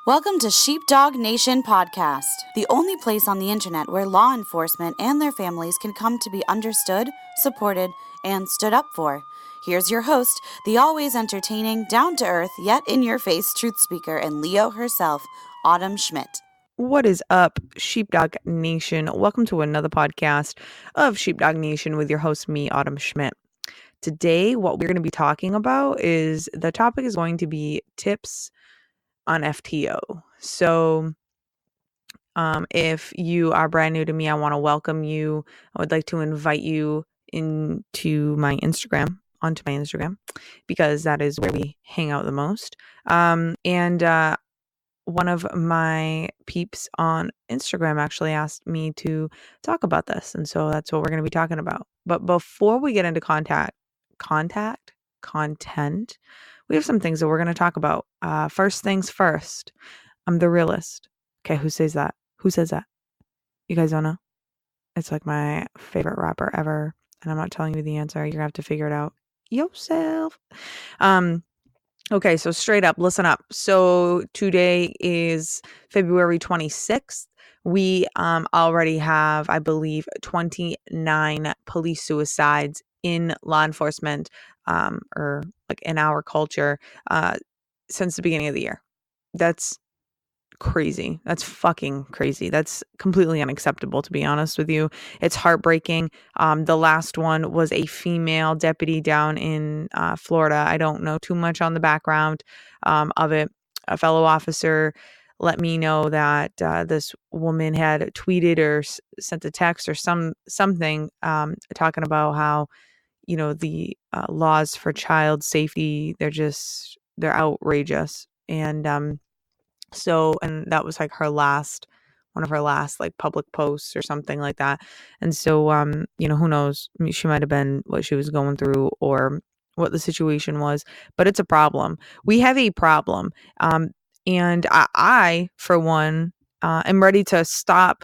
Welcome to Sheepdog Nation Podcast, the only place on the internet where law enforcement and their families can come to be understood, supported, and stood up for. Here's your host, the always entertaining, down-to-earth, yet in-your-face truth speaker and Leo herself, Autumn Schmidt. What is up, Sheepdog Nation? Welcome to another podcast of Sheepdog Nation with your host, me, Autumn Schmidt. Today, what we're going to be talking about is the topic is going to be tips on FTO. So, if you are brand new to me, I want to welcome you. I would like to invite you onto my Instagram, because that is where we hang out the most. One of my peeps on Instagram actually asked me to talk about this. And so that's what we're going to be talking about. But before we get into content, we have some things that we're going to talk about. First things first, I'm the realist. Okay, who says that? Who says that? You guys don't know? It's like my favorite rapper ever. And I'm not telling you the answer. You're going to have to figure it out yourself. Okay, so straight up, listen up. So today is February 26th. We already have, I believe, 29 police suicides in law enforcement or like in our culture since the beginning of the year. That's crazy. That's fucking crazy. That's completely unacceptable, to be honest with you. It's heartbreaking. The last one was a female deputy down in Florida. I don't know too much on the background of it. A fellow officer let me know that this woman had tweeted or sent a text or something talking about how, you know, the laws for child safety, they're outrageous. And and that was like one of her last like public posts or something like that. And so, who knows, she might've been what she was going through or what the situation was, but it's a problem. We have a problem. And I for one, am ready to stop,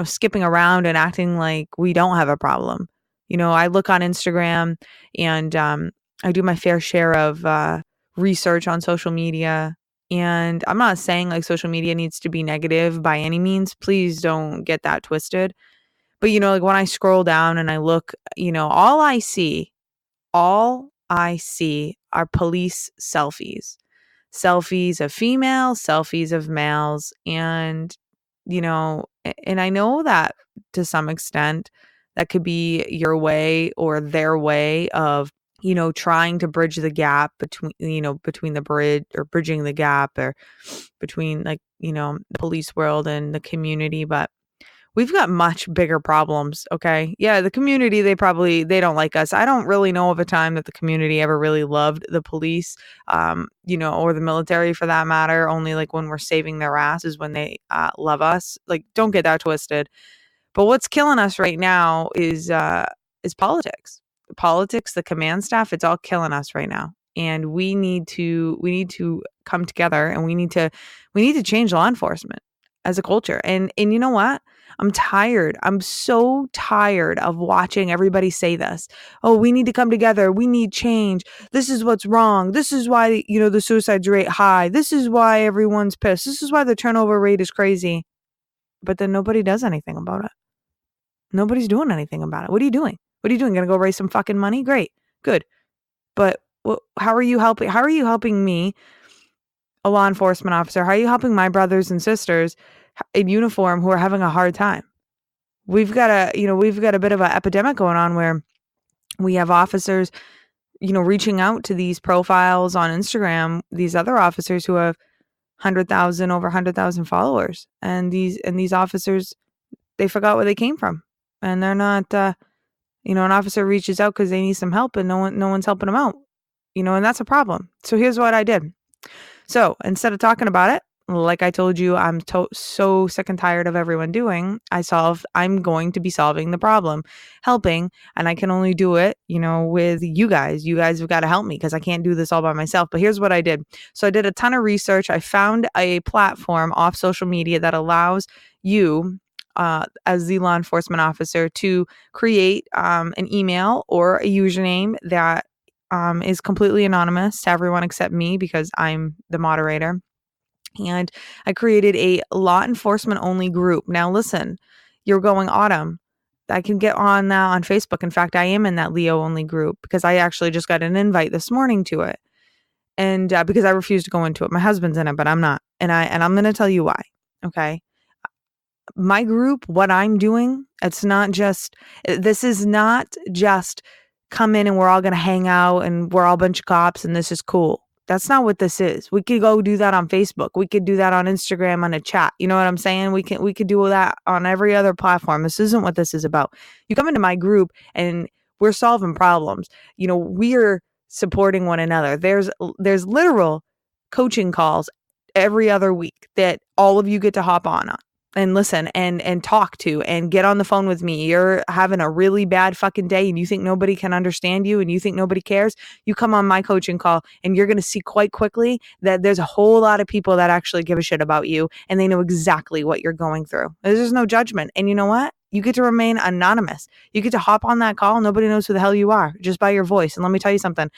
skipping around and acting like we don't have a problem. I look on Instagram and, I do my fair share of, research on social media. And I'm not saying like social media needs to be negative by any means. Please don't get that twisted. But, like when I scroll down and I look, all I see are police selfies of females, selfies of males. And, and I know that to some extent that could be your way or their way of trying to bridge the gap between the bridge or bridging the gap or between the police world and the community. But we've got much bigger problems. Okay. Yeah. The community, they don't like us. I don't really know of a time that the community ever really loved the police, or the military for that matter. Only like when we're saving their ass is when they love us. Like, don't get that twisted. But what's killing us right now is politics. The command staff, it's all killing us right now. And we need to come together and we need to change law enforcement as a culture. And you know what? I'm tired. I'm so tired of watching everybody say this. Oh, we need to come together. We need change. This is what's wrong. This is why, the suicide rate high. This is why everyone's pissed. This is why the turnover rate is crazy. But then nobody does anything about it. Nobody's doing anything about it. What are you doing? Going to go raise some fucking money? Great. Good. But how are you helping? How are you helping me, a law enforcement officer? How are you helping my brothers and sisters in uniform who are having a hard time? We've got a bit of an epidemic going on where we have officers, reaching out to these profiles on Instagram, these other officers who have over 100,000 followers. And these officers, they forgot where they came from. And they're not, an officer reaches out because they need some help and no one's helping them out, and that's a problem. So here's what I did. So instead of talking about it, like I told you, I'm so sick and tired of everyone doing, I'm going to be solving the problem, helping. And I can only do it, with you guys. You guys have got to help me because I can't do this all by myself. But here's what I did. So I did a ton of research. I found a platform off social media that allows you, as the law enforcement officer, to create an email or a username that is completely anonymous to everyone except me because I'm the moderator. And I created a law enforcement only group. Now listen, you're going, Autumn, I can get on that on Facebook. In fact, I am in that Leo only group because I actually just got an invite this morning to it. And because I refuse to go into it. My husband's in it, but I'm not. And I'm going to tell you why. Okay. My group, what I'm doing, this is not just come in and we're all going to hang out and we're all a bunch of cops and this is cool. That's not what this is. We could go do that on Facebook. We could do that on Instagram on a chat. You know what I'm saying? We could do that on every other platform. This isn't what this is about. You come into my group and we're solving problems. We're supporting one another. There's literal coaching calls every other week that all of you get to hop on and listen and talk to and get on the phone with me. You're having a really bad fucking day and you think nobody can understand you and you think nobody cares. You come on my coaching call and you're going to see quite quickly that there's a whole lot of people that actually give a shit about you and they know exactly what you're going through. There's no judgment. And you know what? You get to remain anonymous. You get to hop on that call. Nobody knows who the hell you are just by your voice. And let me tell you something.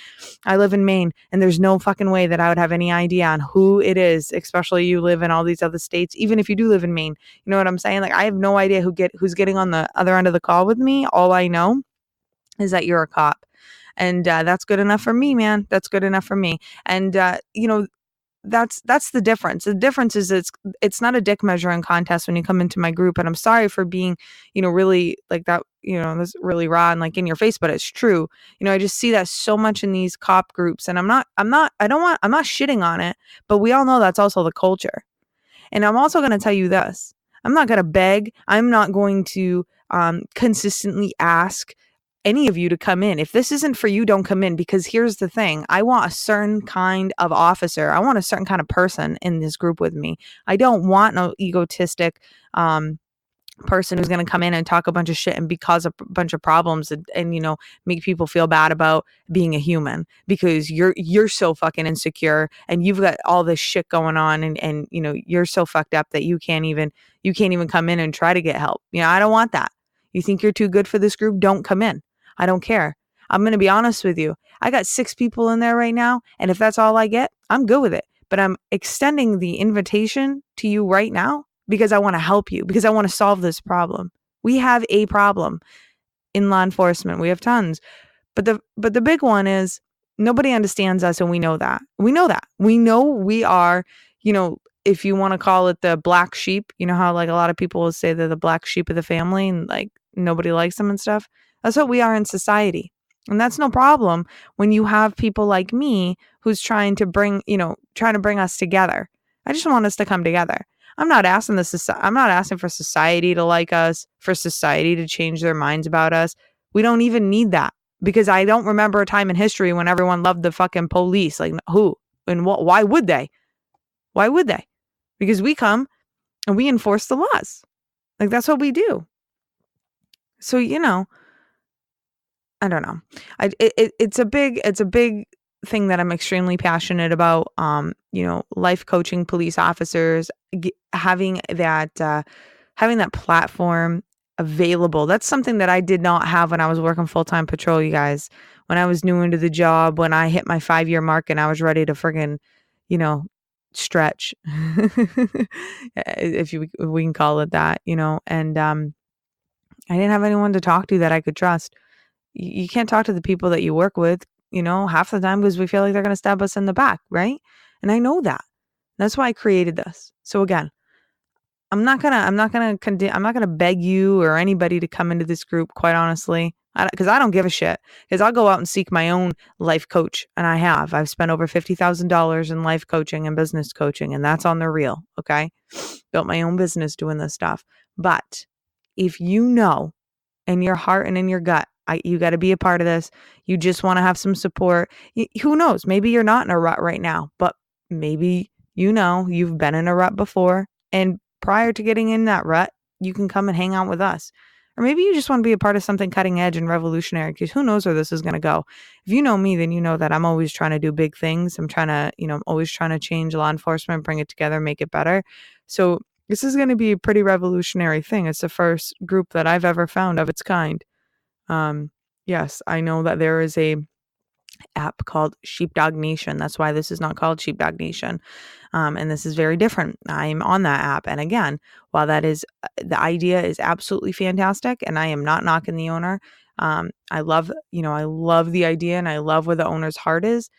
I live in Maine and there's no fucking way that I would have any idea on who it is, especially you live in all these other states. Even if you do live in Maine, you know what I'm saying? Like, I have no idea who's getting on the other end of the call with me. All I know is that you're a cop. And that's good enough for me, man. That's good enough for me. And, that's the difference. The difference is it's not a dick measuring contest when you come into my group. And I'm sorry for being, really like that, that's really raw and like in your face, but it's true. I just see that so much in these cop groups and I'm not shitting on it, but we all know that's also the culture. And I'm also going to tell you this. I'm not going to beg. I'm not going to consistently ask any of you to come in. If this isn't for you, don't come in, because here's the thing. I want a certain kind of officer. I want a certain kind of person in this group with me. I don't want no egotistic person who's going to come in and talk a bunch of shit and cause a bunch of problems and make people feel bad about being a human because you're so fucking insecure and you've got all this shit going on and you're so fucked up that you can't even come in and try to get help. I don't want that. You think you're too good for this group? Don't come in. I don't care. I'm going to be honest with you. I got 6 people in there right now. And if that's all I get, I'm good with it. But I'm extending the invitation to you right now because I want to help you, because I want to solve this problem. We have a problem in law enforcement. We have tons. But the big one is nobody understands us, and we know that. We know that. We know we are, if you want to call it the black sheep, how like a lot of people will say they're the black sheep of the family and like nobody likes them and stuff. That's what we are in society. And that's no problem when you have people like me who's trying to bring us together. I just want us to come together. I'm not asking for society to like us, for society to change their minds about us. We don't even need that, because I don't remember a time in history when everyone loved the fucking police. Like, who and what? Why would they? Why would they? Because we come and we enforce the laws. Like, that's what we do. So, I don't know. It's a big thing that I'm extremely passionate about. Life coaching police officers, having that platform available. That's something that I did not have when I was working full-time patrol, you guys. When I was new into the job, when I hit my 5-year mark and I was ready to friggin', stretch, if we can call it that, and I didn't have anyone to talk to that I could trust. You can't talk to the people that you work with, half the time, because we feel like they're going to stab us in the back, right? And I know that. That's why I created this. So again, I'm not gonna beg you or anybody to come into this group, quite honestly, because I don't give a shit. Because I'll go out and seek my own life coach, and I've spent over $50,000 in life coaching and business coaching, and that's on the real. Okay, built my own business doing this stuff. But if in your heart and in your gut, you got to be a part of this. You just want to have some support. Who knows? Maybe you're not in a rut right now, but maybe you've been in a rut before, and prior to getting in that rut, you can come and hang out with us. Or maybe you just want to be a part of something cutting edge and revolutionary, because who knows where this is going to go. If you know me, then you know that I'm always trying to do big things. I'm always trying to change law enforcement, bring it together, make it better. So this is going to be a pretty revolutionary thing. It's the first group that I've ever found of its kind. Yes, I know that there is a app called Sheepdog Nation. That's why this is not called Sheepdog Nation. And this is very different. I'm on that app. And again, while that is, the idea is absolutely fantastic, and I am not knocking the owner. I love the idea, and I love where the owner's heart is.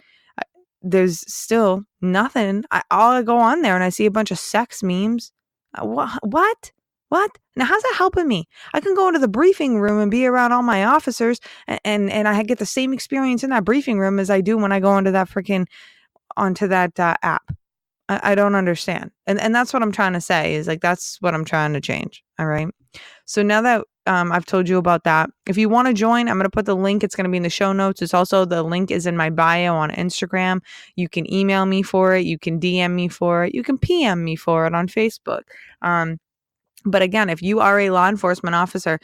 There's still nothing. I'll go on there and I see a bunch of sex memes. What? What? Now, how's that helping me? I can go into the briefing room and be around all my officers, and I get the same experience in that briefing room as I do when I go into that app. I don't understand. And that's what I'm trying to say, is like, that's what I'm trying to change. All right. So now that I've told you about that, if you want to join, I'm going to put the link. It's going to be in the show notes. It's also, the link is in my bio on Instagram. You can email me for it. You can DM me for it. You can PM me for it on Facebook. But again, if you are a law enforcement officer,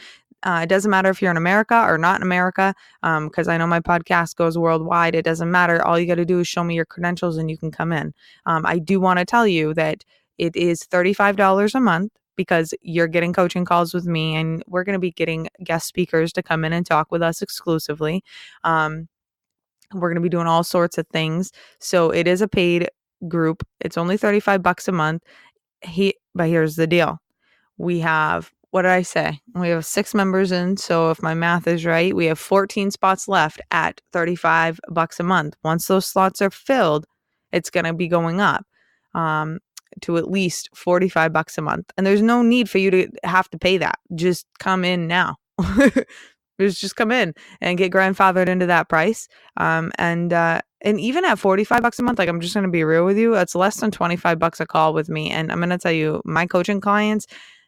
it doesn't matter if you're in America or not in America, because I know my podcast goes worldwide. It doesn't matter. All you got to do is show me your credentials and you can come in. I do want to tell you that it is $35 a month, because you're getting coaching calls with me, and we're going to be getting guest speakers to come in and talk with us exclusively. We're going to be doing all sorts of things. So it is a paid group. It's only $35 a month. But here's the deal. We have, what did I say? We have 6 members in. So if my math is right, we have 14 spots left at $35 a month. Once those slots are filled, it's going to be going up to at least $45 a month. And there's no need for you to have to pay that. Just come in now. Just come in and get grandfathered into that price. And even at $45 a month, like, I'm just going to be real with you, that's less than $25 a call with me. And I'm going to tell you, my coaching clients,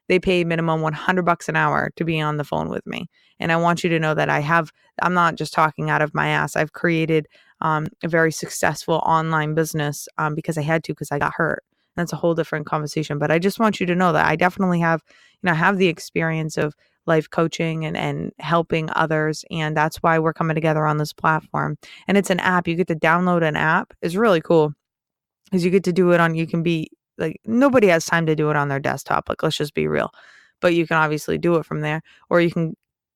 they pay minimum $100 an hour to be on the phone with me. And I want you to know that I'm not just talking out of my ass. I've created a very successful online business because I had to, because I got hurt. That's a whole different conversation. But I just want you to know that I definitely have the experience of life coaching and helping others. And that's why we're coming together on this platform. And it's an app. You get to download an app. It's really cool, because you get to do it you can be like, nobody has time to do it on their desktop. Like, let's just be real. But you can obviously do it from there, or you can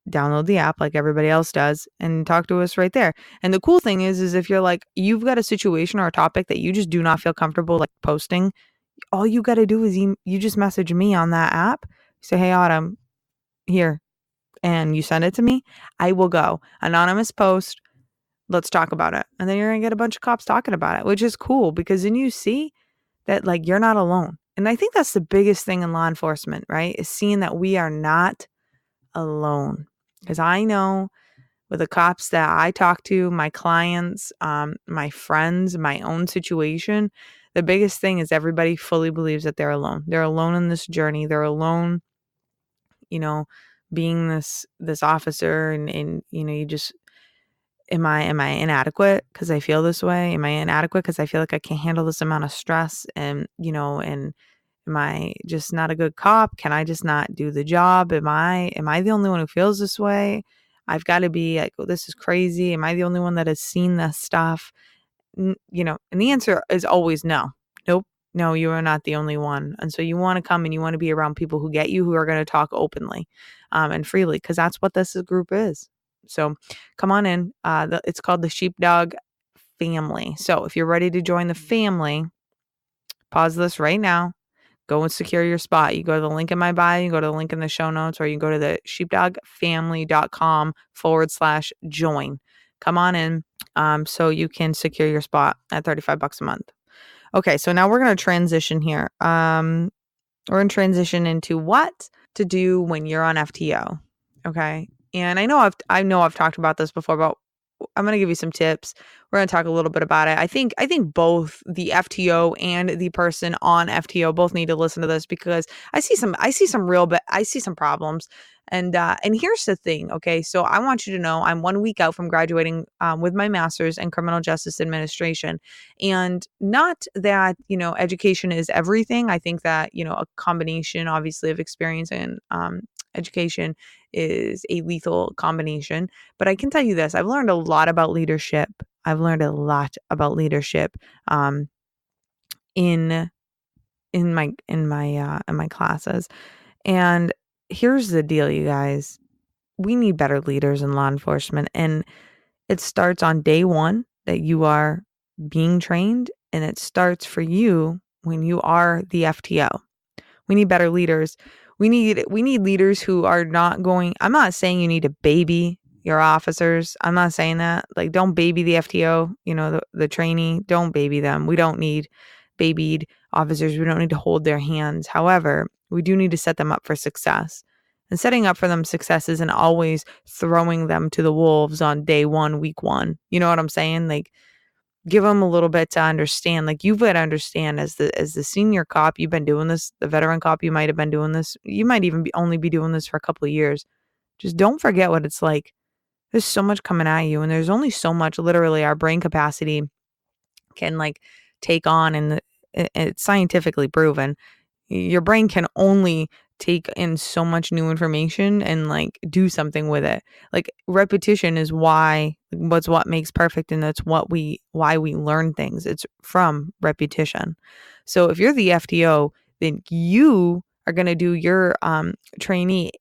download the app like everybody else does and talk to us right there. And the cool thing is if you're like, you've got a situation or a topic that you just do not feel comfortable like posting, all you got to do is you just message me on that app. Say, hey, Autumn, here, and you send it to me. I will go anonymous post. Let's talk about it. And then you're going to get a bunch of cops talking about it, which is cool, because then you see that, like, you're not alone. And I think that's the biggest thing in law enforcement, right? Is seeing that we are not alone. Because I know with the cops that I talk to, my clients, my friends, my own situation, the biggest thing is everybody fully believes that they're alone. They're alone in this journey. They're alone, being this officer, and you just, am I inadequate because I feel this way? Am I inadequate because I feel like I can't handle this amount of stress? And am I just not a good cop? Can I just not do the job? Am I the only one who feels this way? I've got to be like, oh, this is crazy. Am I the only one that has seen this stuff? And the answer is always no. Nope. No, you are not the only one. And so you want to come and you want to be around people who get you, who are going to talk openly and freely, because that's what this group is. So come on in. It's called the Sheepdog Family. So if you're ready to join the family, pause this right now. Go and secure your spot. You go to the link in my bio, you go to the link in the show notes, or you go to the sheepdogfamily.com/join. Come on in so you can secure your spot at $35 a month. Okay, so now we're going to transition here. We're going to transition into what to do when you're on FTO. Okay. And I know I've talked about this before, but I'm going to give you some tips. We're going to talk a little bit about it. I think both the FTO and the person on FTO both need to listen to this, because I see some problems. And here's the thing. Okay. So I want you to know I'm 1 week out from graduating with my master's in criminal justice administration. And not that, education is everything. I think that, a combination obviously of experience and education is a lethal combination. But I can tell you this, I've learned a lot about leadership. In my classes. And here's the deal, you guys. We need better leaders in law enforcement. And it starts on day one that you are being trained, and it starts for you when you are the FTO. We need better leaders. We need leaders who are not going. I'm not saying you need to baby your officers. I'm not saying that. Like, don't baby the FTO, the trainee. Don't baby them. We don't need babied officers. We don't need to hold their hands. However, we do need to set them up for success. And setting up for them success isn't always throwing them to the wolves on day one, week one. You know what I'm saying? Like, give them a little bit to understand. Like, you've got to understand as the senior cop, you've been doing this. The veteran cop, you might have been doing this. You might even only be doing this for a couple of years. Just don't forget what it's like. There's so much coming at you, and there's only so much literally our brain capacity can like take on, and it's scientifically proven. Your brain can only take in so much new information and like do something with it. Like, repetition is what makes perfect, and that's why we learn things. It's from repetition. So if you're the FTO, then you are going to do your trainee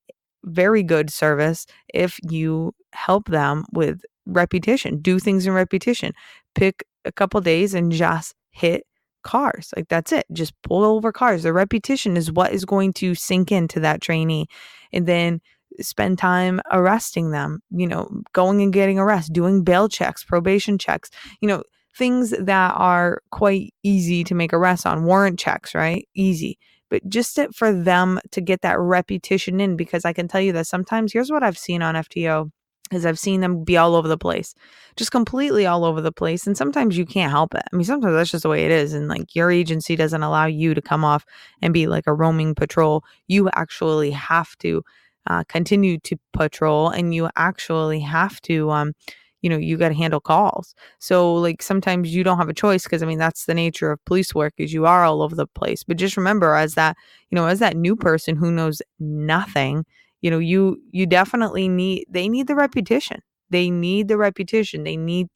very good service if you help them with repetition. Do things in repetition. Pick a couple days and just hit cars. Like, that's it. Just pull over cars. The repetition is what is going to sink into that trainee. And then spend time arresting them, going and getting arrested, doing bail checks, probation checks, things that are quite easy to make arrests on, warrant checks, right? Easy. But just for them to get that repetition in, because I can tell you that sometimes, here's what I've seen on FTO, is I've seen them be all over the place, just completely all over the place. And sometimes you can't help it. I mean, sometimes that's just the way it is. And like, your agency doesn't allow you to come off and be like a roaming patrol. You actually have to continue to patrol, and you actually have to, you got to handle calls. So like, sometimes you don't have a choice, because I mean, that's the nature of police work, is you are all over the place. But just remember, as that new person who knows nothing, you definitely they need the repetition. They need the repetition. They need,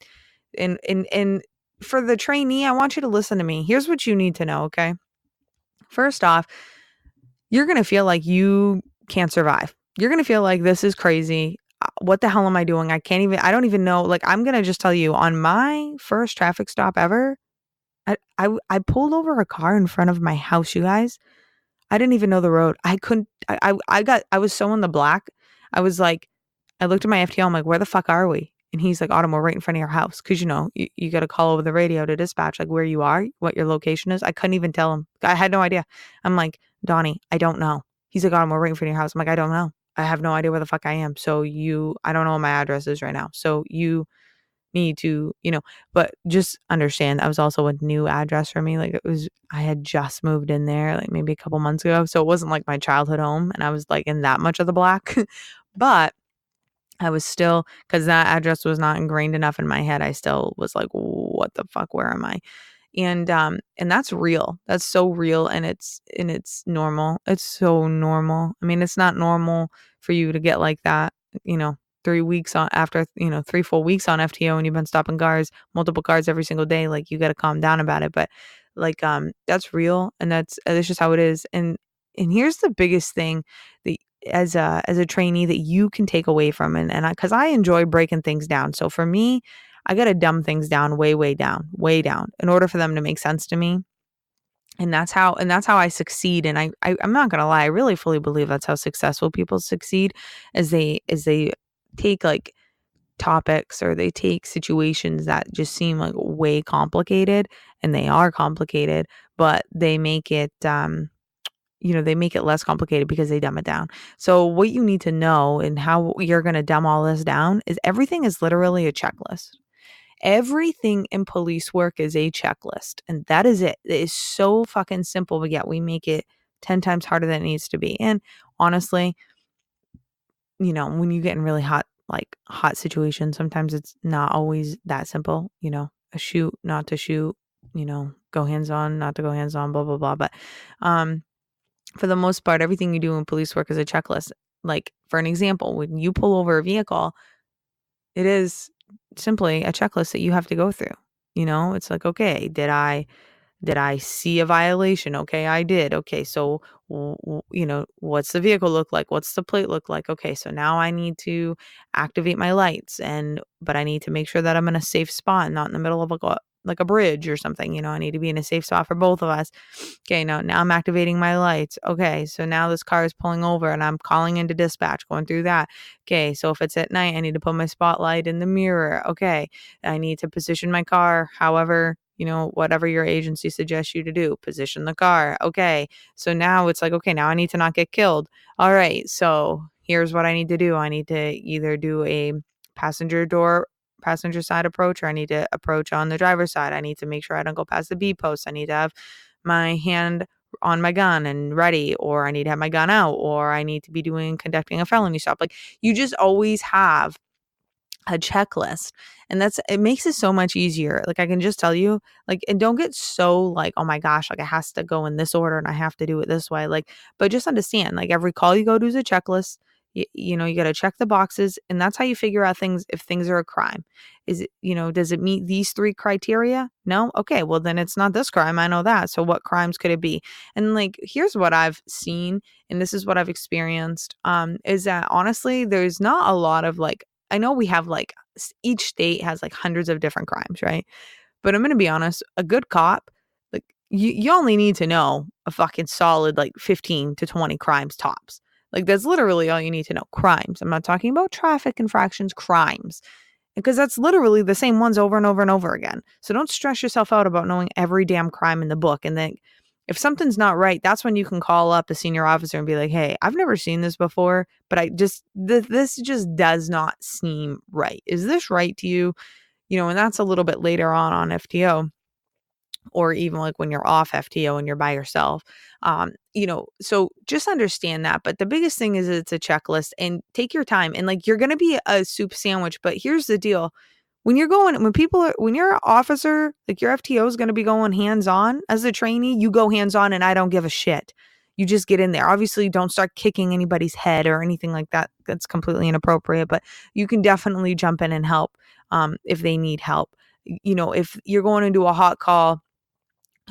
and for the trainee, I want you to listen to me. Here's what you need to know, okay? First off, you're going to feel like you can't survive. You're going to feel like, this is crazy. What the hell am I doing? I don't even know. Like, I'm going to just tell you, on my first traffic stop ever, I pulled over a car in front of my house, you guys. I didn't even know the road. I couldn't, I was so in the black. I was like, I looked at my FTO. I'm like, where the fuck are we? And he's like, Autumn, we're right in front of your house. Cause you got to call over the radio to dispatch, like, where you are, what your location is. I couldn't even tell him. I had no idea. I'm like, Donnie, I don't know. He's like, Autumn, we're right in front of your house. I'm like, I don't know. I have no idea where the fuck I am. So I don't know what my address is right now. So you need to, but just understand, that was also a new address for me. Like, I had just moved in there like maybe a couple months ago. So it wasn't like my childhood home, and I was like in that much of the black, but I was still, because that address was not ingrained enough in my head, I still was like, what the fuck, where am I? And that's real. That's so real. And it's normal. It's so normal. I mean, it's not normal for you to get like that, 3 weeks on after, 3 full weeks on FTO, and you've been stopping cars, multiple cars every single day. Like, you got to calm down about it. But like, that's real. And that's just how it is. And here's the biggest thing that, as a trainee, that you can take away from, and cause I enjoy breaking things down. So for me, I got to dumb things down way down in order for them to make sense to me. And that's how I succeed. And I'm not going to lie. I really fully believe that's how successful people succeed, as they take like topics, or they take situations that just seem like way complicated, and they are complicated, but they make it, they make it less complicated because they dumb it down. So what you need to know, and how you're going to dumb all this down, is everything is literally a checklist. Everything in police work is a checklist, and that is it. It is so fucking simple, but yet we make it 10 times harder than it needs to be. And honestly, when you get in really hot situations, sometimes it's not always that simple, a shoot, not to shoot, go hands on, not to go hands on, blah, blah, blah. But, for the most part, everything you do in police work is a checklist. Like, for an example, when you pull over a vehicle, it is simply a checklist that you have to go through. It's like, okay, did I Did I see a violation? Okay, I did. Okay, so what's the vehicle look like? What's the plate look like? Okay, so now I need to activate my lights, but I need to make sure that I'm in a safe spot, not in the middle of like a bridge or something. I need to be in a safe spot for both of us. Okay, now I'm activating my lights. Okay, so now this car is pulling over and I'm calling into dispatch, going through that. Okay, so if it's at night, I need to put my spotlight in the mirror. Okay, I need to position my car however, whatever your agency suggests you to do, position the car. Okay, so now it's like, okay, now I need to not get killed. All right, so here's what I need to do. I need to either do a passenger side approach, or I need to approach on the driver's side. I need to make sure I don't go past the B post. I need to have my hand on my gun and ready, or I need to have my gun out, or I need to be conducting a felony stop. Like, you just always have a checklist, and it makes it so much easier. Like, I can just tell you, like, and don't get so like, oh my gosh, like it has to go in this order and I have to do it this way. Like, but just understand, like, every call you go to is a checklist. You got to check the boxes, and that's how you figure out if things are a crime. Is it, does it meet these 3 criteria? No? Okay, well then it's not this crime. I know that. So what crimes could it be? And like, here's what I've seen, and this is what I've experienced, is that honestly, there's not a lot of like, I know we have like each state has like hundreds of different crimes, right? But I'm going to be honest, a good cop, like you only need to know a fucking solid like 15 to 20 crimes tops. Like, that's literally all you need to know. Crimes. I'm not talking about traffic infractions, crimes. Because that's literally the same ones over and over and over again. So don't stress yourself out about knowing every damn crime in the book. And then if something's not right, that's when you can call up a senior officer and be like, hey, I've never seen this before, but this just does not seem right. Is this right to you? And that's a little bit later on FTO, or even like when you're off FTO and you're by yourself. So just understand that. But the biggest thing is it's a checklist, and take your time, and like, you're going to be a soup sandwich. But here's the deal. When you're an officer, like, your FTO is going to be going hands on. As a trainee, you go hands on, and I don't give a shit. You just get in there. Obviously, don't start kicking anybody's head or anything like that. That's completely inappropriate, but you can definitely jump in and help if they need help. If you're going into a hot call,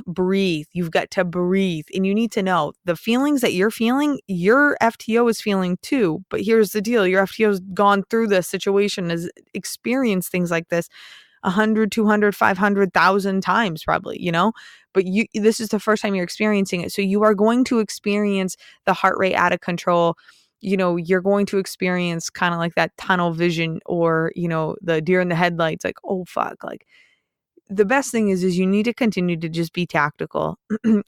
breathe. You've got to breathe, and you need to know the feelings that you're feeling, your FTO is feeling too. But here's the deal. Your FTO's gone through this situation, has experienced things like this 100, 200, 500,000 times probably, but this is the first time you're experiencing it. So you are going to experience the heart rate out of control. You're going to experience kind of like that tunnel vision, or, the deer in the headlights, like, oh fuck, like, the best thing is you need to continue to just be tactical.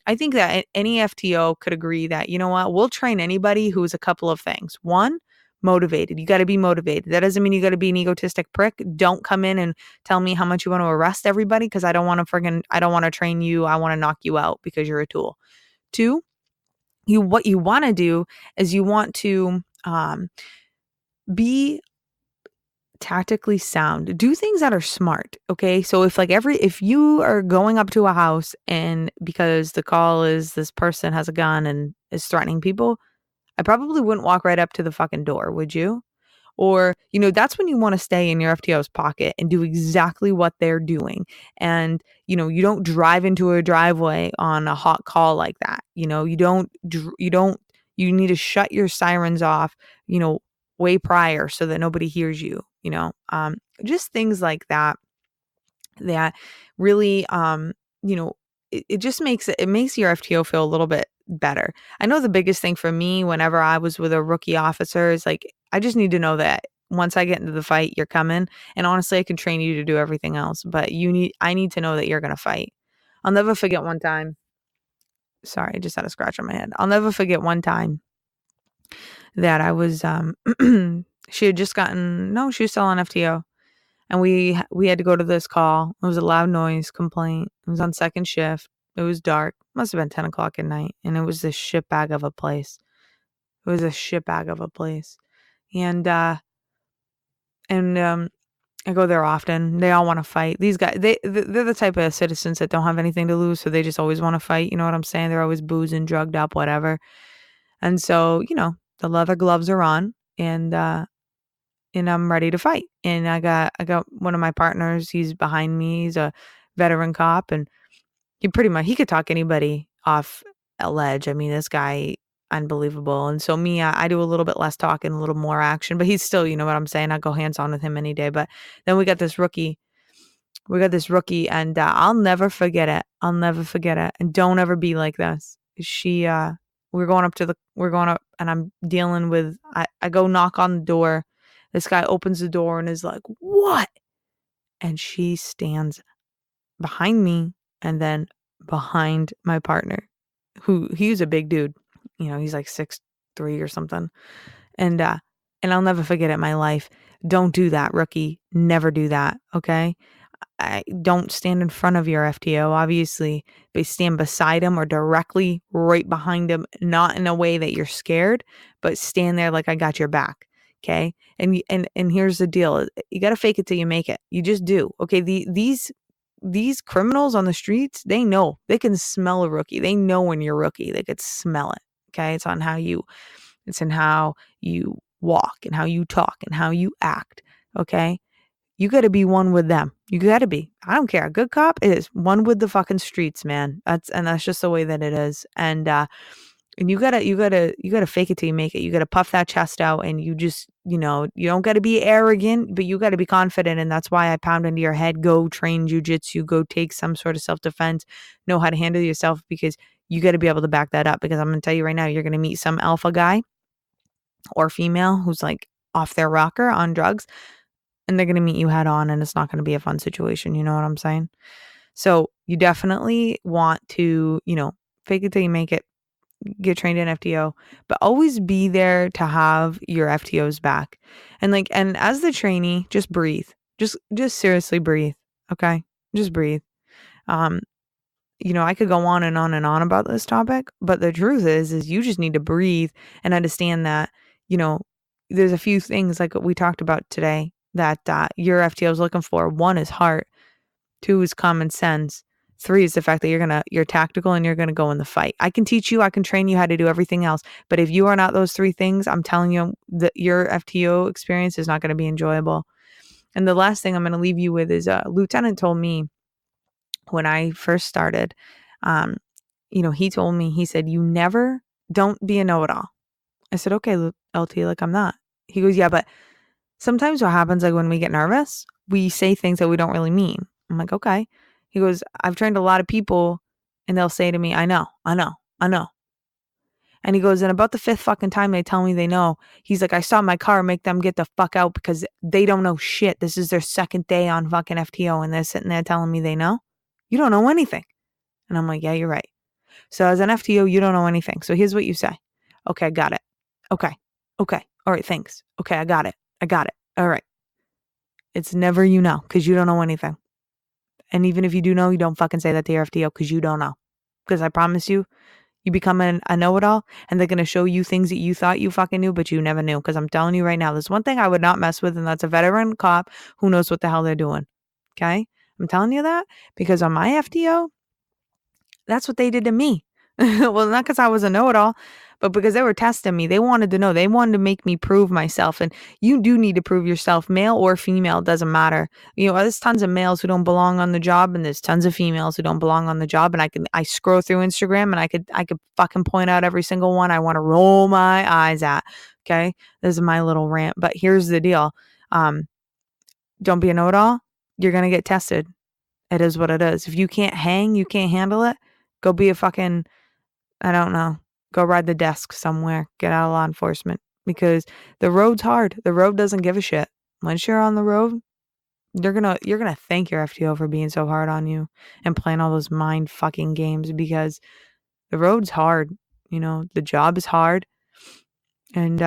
I think that any FTO could agree that, you know what, we'll train anybody who's a couple of things. One, motivated. You got to be motivated. That doesn't mean you got to be an egotistic prick. Don't come in and tell me how much you want to arrest everybody, because I don't want to train you. I want to knock you out because you're a tool. Two, what you want to do is you want to be tactically sound. Do things that are smart. Okay. So if you are going up to a house, and because the call is this person has a gun and is threatening people, I probably wouldn't walk right up to the fucking door, would you? Or, that's when you want to stay in your FTO's pocket and do exactly what they're doing. And, you don't drive into a driveway on a hot call like that. You need to shut your sirens off, way prior, so that nobody hears you, just things like that really, it just makes your FTO feel a little bit better. I know the biggest thing for me whenever I was with a rookie officer is like, I just need to know that once I get into the fight, you're coming. And honestly, I can train you to do everything else, but I need to know that you're going to fight. I'll never forget one time. Sorry, I just had a scratch on my head. I'll never forget one time that I was, she had just she was still on FTO. And we had to go to this call. It was a loud noise complaint. It was on second shift. It was dark. Must have been 10 o'clock at night. And it was this shitbag of a place. And I go there often. They all want to fight. These guys, they're the type of citizens that don't have anything to lose, so they just always want to fight. You know what I'm saying? They're always boozing, drugged up, whatever. And so, the leather gloves are on, and I'm ready to fight. And I got one of my partners. He's behind me. He's a veteran cop, and he could talk anybody off a ledge. I mean, this guy, unbelievable. And so me, I do a little bit less talk and a little more action, but he's still, you know what I'm saying? I go hands on with him any day. But then we got this rookie. And I'll never forget it. And don't ever be like this. We're going up and I'm dealing with, I go knock on the door. This guy opens the door and is like, what? And she stands behind me and then behind my partner, he's a big dude. You know, he's like 6'3" or something. And I'll never forget it in my life. Don't do that, rookie. Never do that. Okay. I don't stand in front of your FTO, obviously, but stand beside him or directly right behind him, not in a way that you're scared, but stand there like I got your back. Okay. And here's the deal. You got to fake it till you make it. You just do. Okay. These criminals on the streets, they know. They can smell a rookie. They know when you're a rookie. They could smell it. Okay. It's in how you walk and how you talk and how you act. Okay. You got to be one with them. You got to be. I don't care. A good cop is one with the fucking streets, man. That's just the way that it is. And you gotta fake it till you make it. You gotta puff that chest out, and you just, you don't gotta be arrogant, but you gotta be confident. And that's why I pound into your head, go train jujitsu, go take some sort of self-defense, know how to handle yourself, because you gotta be able to back that up. Because I'm gonna tell you right now, you're gonna meet some alpha guy or female who's like off their rocker on drugs, and they're gonna meet you head on, and it's not gonna be a fun situation. You know what I'm saying? So you definitely want to, fake it till you make it. Get trained in FTO, but always be there to have your FTOs back. And as the trainee, just breathe. Just seriously breathe. Okay. Just breathe. I could go on and on and on about this topic, but the truth is you just need to breathe and understand that, there's a few things like what we talked about today that your FTO is looking for. 1 is heart. 2 is common sense. 3 is the fact that you're tactical and you're going to go in the fight. I can teach you, I can train you how to do everything else. But if you are not those 3 things, I'm telling you that your FTO experience is not going to be enjoyable. And the last thing I'm going to leave you with is a lieutenant told me when I first started, he told me, he said, don't be a know-it-all. I said, okay, LT, like I'm not. He goes, yeah, but sometimes what happens, like when we get nervous, we say things that we don't really mean. I'm like, okay. He goes, I've trained a lot of people and they'll say to me, I know. And he goes, and about the 5th fucking time they tell me they know, he's like, I saw my car make them get the fuck out because they don't know shit. This is their 2nd day on fucking FTO and they're sitting there telling me they know. You don't know anything. And I'm like, yeah, you're right. So as an FTO, you don't know anything. So here's what you say. Okay, got it. Okay. All right, thanks. Okay, I got it. All right. It's never because you don't know anything. And even if you do know, you don't fucking say that to your FTO because you don't know. Because I promise you, you become a know-it-all and they're going to show you things that you thought you fucking knew, but you never knew. Because I'm telling you right now, there's one thing I would not mess with, and that's a veteran cop who knows what the hell they're doing. Okay? I'm telling you that because on my FTO, that's what they did to me. Well, not because I was a know-it-all, but because they were testing me. They wanted to know. They wanted to make me prove myself. And you do need to prove yourself, male or female, doesn't matter. There's tons of males who don't belong on the job, and there's tons of females who don't belong on the job. And I scroll through Instagram and I could fucking point out every single one I want to roll my eyes at. Okay. This is my little rant, but here's the deal. Don't be a know-it-all. You're going to get tested. It is what it is. If you can't hang, you can't handle it, go be a fucking, I don't know, go ride the desk somewhere, get out of law enforcement, because the road's hard. The road doesn't give a shit. Once you're on the road, you're going to thank your FTO for being so hard on you and playing all those mind fucking games, because the road's hard. The job is hard. And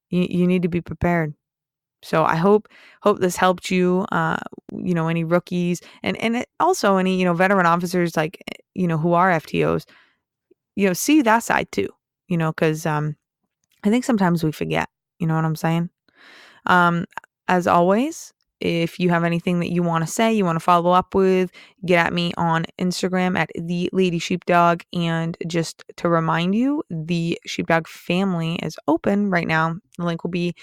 you need to be prepared. So I hope this helped you, any rookies and also any, veteran officers, like, who are FTOs, see that side too, because I think sometimes we forget, you know what I'm saying? As always, if you have anything that you want to say, you want to follow up with, get at me on Instagram at the Lady Sheepdog. And just to remind you, the Sheepdog family is open right now. The link will be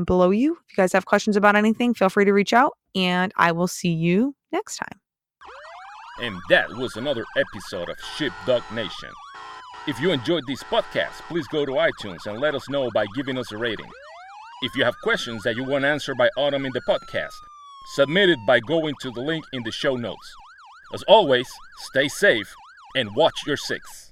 below you. If you guys have questions about anything, feel free to reach out, and I will see you next time. And that was another episode of Sheepdog Nation. If you enjoyed this podcast, please go to iTunes and let us know by giving us a rating. If you have questions that you want answered by Autumn in the podcast, submit it by going to the link in the show notes. As always, stay safe and watch your six.